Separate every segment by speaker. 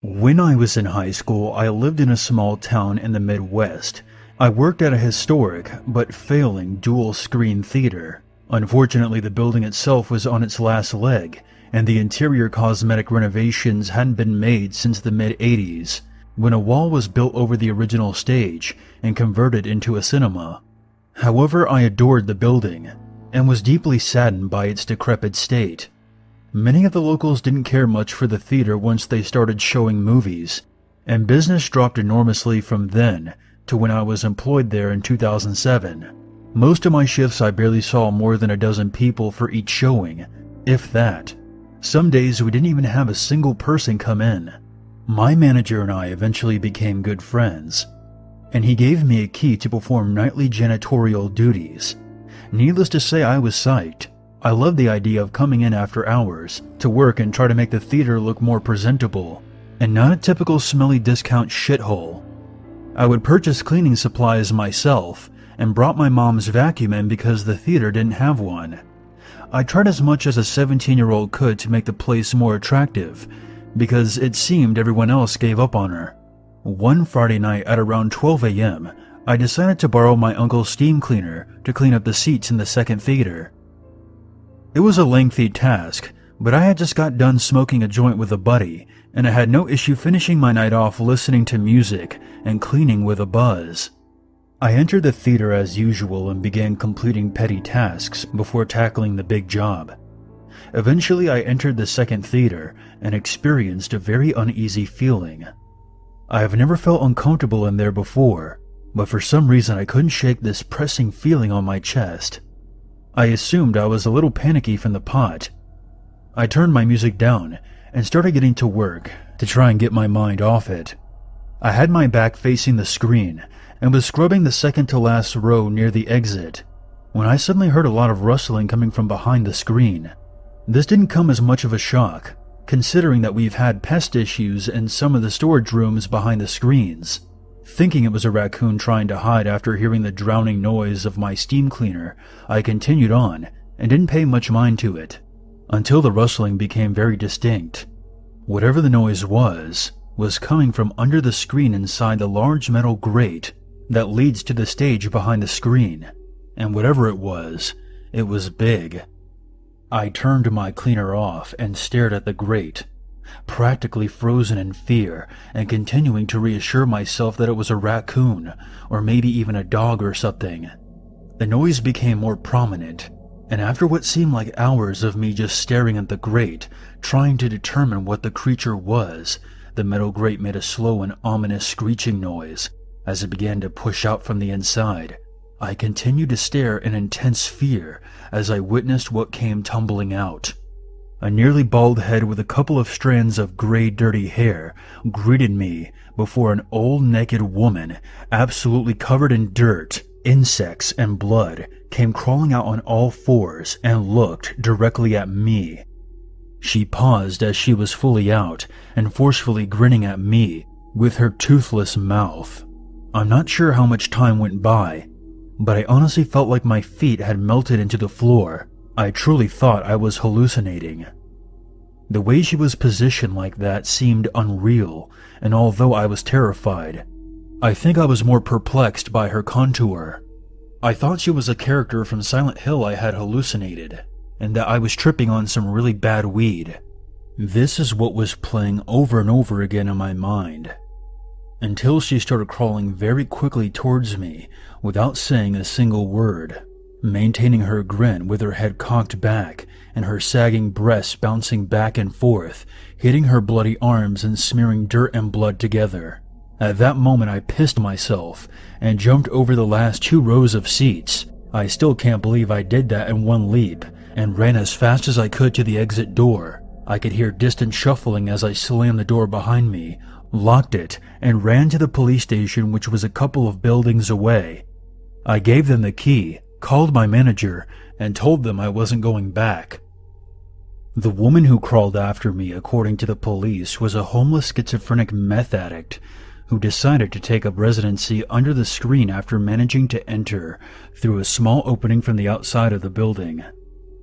Speaker 1: When I was in high school, I lived in a small town in the Midwest. I worked at a historic, but failing, dual-screen theater. Unfortunately, the building itself was on its last leg, and the interior cosmetic renovations hadn't been made since the mid-80s, when a wall was built over the original stage and converted into a cinema. However, I adored the building, and was deeply saddened by its decrepit state. Many of the locals didn't care much for the theater once they started showing movies, and business dropped enormously from then to when I was employed there in 2007. Most of my shifts I barely saw more than a dozen people for each showing, if that. Some days we didn't even have a single person come in. My manager and I eventually became good friends, and he gave me a key to perform nightly janitorial duties. Needless to say, I was psyched. I loved the idea of coming in after hours to work and try to make the theater look more presentable, and not a typical smelly discount shithole. I would purchase cleaning supplies myself, and brought my mom's vacuum in because the theater didn't have one. I tried as much as a 17-year-old could to make the place more attractive, because it seemed everyone else gave up on her. One Friday night at around 12 a.m., I decided to borrow my uncle's steam cleaner to clean up the seats in the second theater. It was a lengthy task, but I had just got done smoking a joint with a buddy, and I had no issue finishing my night off listening to music and cleaning with a buzz. I entered the theater as usual and began completing petty tasks before tackling the big job. Eventually, I entered the second theater and experienced a very uneasy feeling. I have never felt uncomfortable in there before, but for some reason I couldn't shake this pressing feeling on my chest. I assumed I was a little panicky from the pot. I turned my music down and started getting to work to try and get my mind off it. I had my back facing the screen and was scrubbing the second to last row near the exit when I suddenly heard a lot of rustling coming from behind the screen. This didn't come as much of a shock, considering that we've had pest issues in some of the storage rooms behind the screens. Thinking it was a raccoon trying to hide after hearing the drowning noise of my steam cleaner, I continued on and didn't pay much mind to it, until the rustling became very distinct. Whatever the noise was coming from under the screen inside the large metal grate that leads to the stage behind the screen, and whatever it was big. I turned my cleaner off and stared at the grate, practically frozen in fear and continuing to reassure myself that it was a raccoon or maybe even a dog or something. The noise became more prominent, and after what seemed like hours of me just staring at the grate, trying to determine what the creature was, the metal grate made a slow and ominous screeching noise as it began to push out from the inside. I continued to stare in intense fear as I witnessed what came tumbling out. A nearly bald head with a couple of strands of gray dirty hair greeted me before an old naked woman, absolutely covered in dirt, insects, and blood, came crawling out on all fours and looked directly at me. She paused as she was fully out and forcefully grinning at me with her toothless mouth. I'm not sure how much time went by, but I honestly felt like my feet had melted into the floor. I truly thought I was hallucinating. The way she was positioned like that seemed unreal, and although I was terrified, I think I was more perplexed by her contour. I thought she was a character from Silent Hill I had hallucinated, and that I was tripping on some really bad weed. This is what was playing over and over again in my mind, until she started crawling very quickly towards me without saying a single word, maintaining her grin with her head cocked back and her sagging breasts bouncing back and forth, hitting her bloody arms and smearing dirt and blood together. At that moment I pissed myself and jumped over the last 2 rows of seats. I still can't believe I did that in one leap, and ran as fast as I could to the exit door. I could hear distant shuffling as I slammed the door behind me, locked it, and ran to the police station, which was a couple of buildings away. I gave them the key, called my manager, and told them I wasn't going back. The woman who crawled after me, according to the police, was a homeless schizophrenic meth addict who decided to take up residency under the screen after managing to enter through a small opening from the outside of the building.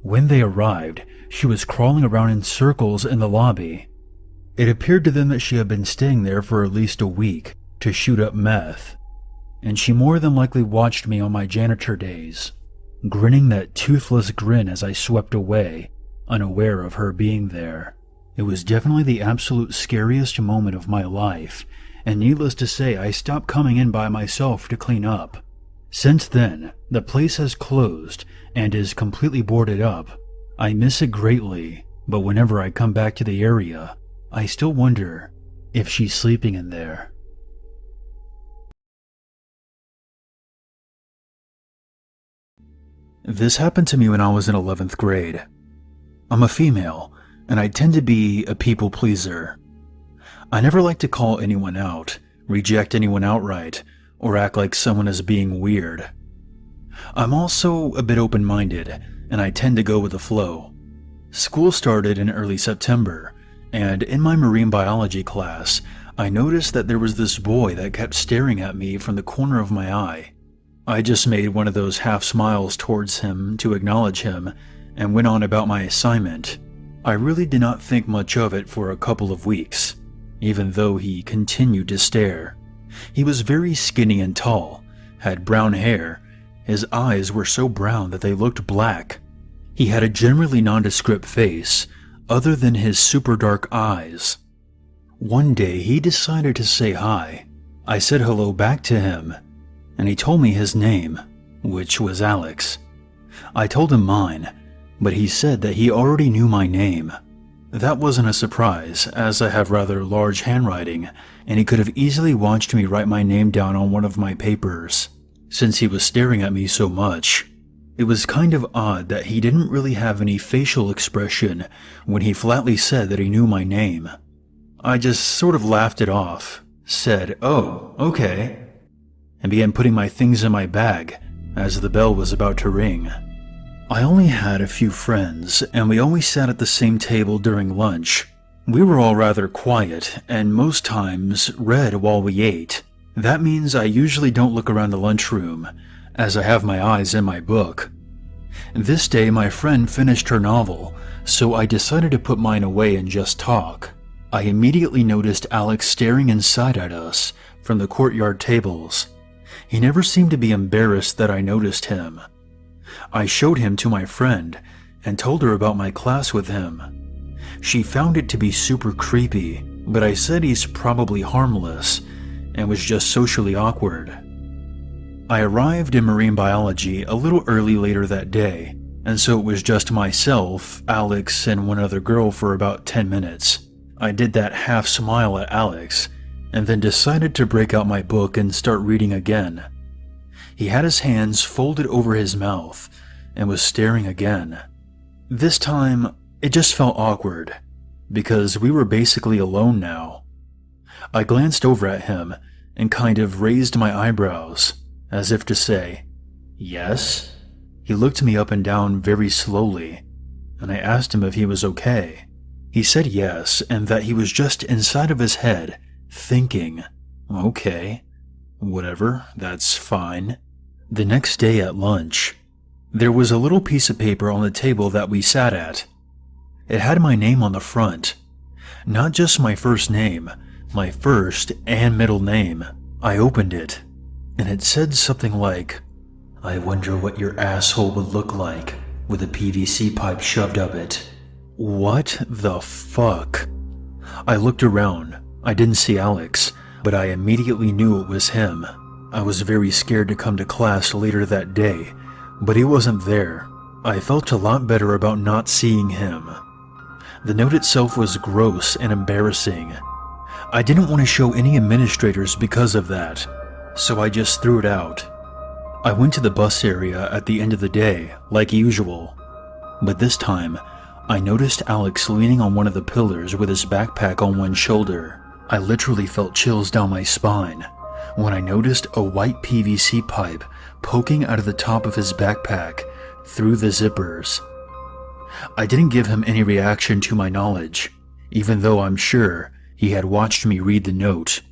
Speaker 1: When they arrived, she was crawling around in circles in the lobby. It appeared to them that she had been staying there for at least a week to shoot up meth, and she more than likely watched me on my janitor days, grinning that toothless grin as I swept away, unaware of her being there. It was definitely the absolute scariest moment of my life, and needless to say, I stopped coming in by myself to clean up. Since then, the place has closed and is completely boarded up. I miss it greatly, but whenever I come back to the area, I still wonder if she's sleeping in there. This happened to me when I was in 11th grade. I'm a female, and I tend to be a people pleaser. I never like to call anyone out, reject anyone outright, or act like someone is being weird. I'm also a bit open-minded, and I tend to go with the flow. School started in early September, and in my marine biology class, I noticed that there was this boy that kept staring at me from the corner of my eye. I just made one of those half smiles towards him to acknowledge him and went on about my assignment. I really did not think much of it for a couple of weeks, even though he continued to stare. He was very skinny and tall, had brown hair. His eyes were so brown that they looked black. He had a generally nondescript face, other than his super dark eyes. One day he decided to say hi. I said hello back to him, and he told me his name, which was Alex. I told him mine, but he said that he already knew my name. That wasn't a surprise, as I have rather large handwriting, and he could have easily watched me write my name down on one of my papers, since he was staring at me so much. It was kind of odd that he didn't really have any facial expression when he flatly said that he knew my name. I just sort of laughed it off, said, "Oh, okay," and began putting my things in my bag as the bell was about to ring. I only had a few friends, and we always sat at the same table during lunch. We were all rather quiet, and most times read while we ate. That means I usually don't look around the lunchroom, as I have my eyes in my book. This day my friend finished her novel, so I decided to put mine away and just talk. I immediately noticed Alex staring inside at us from the courtyard tables. He never seemed to be embarrassed that I noticed him. I showed him to my friend and told her about my class with him. She found it to be super creepy, but I said he's probably harmless and was just socially awkward. I arrived in marine biology a little early later that day, and so it was just myself, Alex, and one other girl for about 10 minutes. I did that half smile at Alex, and then decided to break out my book and start reading again. He had his hands folded over his mouth and was staring again. This time, it just felt awkward, because we were basically alone now. I glanced over at him and kind of raised my eyebrows, as if to say, "Yes?" He looked me up and down very slowly, and I asked him if he was okay. He said yes, and that he was just inside of his head, thinking, "Okay, whatever, that's fine." The next day at lunch, there was a little piece of paper on the table that we sat at. It had my name on the front. Not just my first name, my first and middle name. I opened it, and it said something like, "I wonder what your asshole would look like with a PVC pipe shoved up it." What the fuck? I looked around. I didn't see Alex, but I immediately knew it was him. I was very scared to come to class later that day, but he wasn't there. I felt a lot better about not seeing him. The note itself was gross and embarrassing. I didn't want to show any administrators because of that, so I just threw it out. I went to the bus area at the end of the day, like usual, but this time, I noticed Alex leaning on one of the pillars with his backpack on one shoulder. I literally felt chills down my spine when I noticed a white PVC pipe poking out of the top of his backpack through the zippers. I didn't give him any reaction to my knowledge, even though I'm sure he had watched me read the note.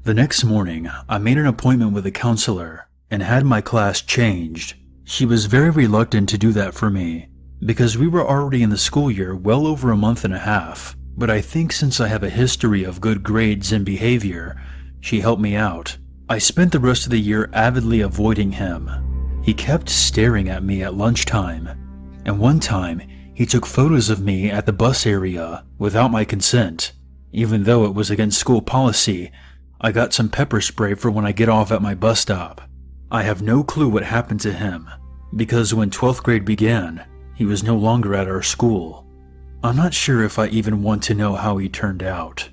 Speaker 1: The next morning, I made an appointment with a counselor and had my class changed. She was very reluctant to do that for me, because we were already in the school year well over a month and a half, but I think since I have a history of good grades and behavior, she helped me out. I spent the rest of the year avidly avoiding him. He kept staring at me at lunchtime, and one time he took photos of me at the bus area without my consent. Even though it was against school policy, I got some pepper spray for when I get off at my bus stop. I have no clue what happened to him, because when 12th grade began, he was no longer at our school. I'm not sure if I even want to know how he turned out.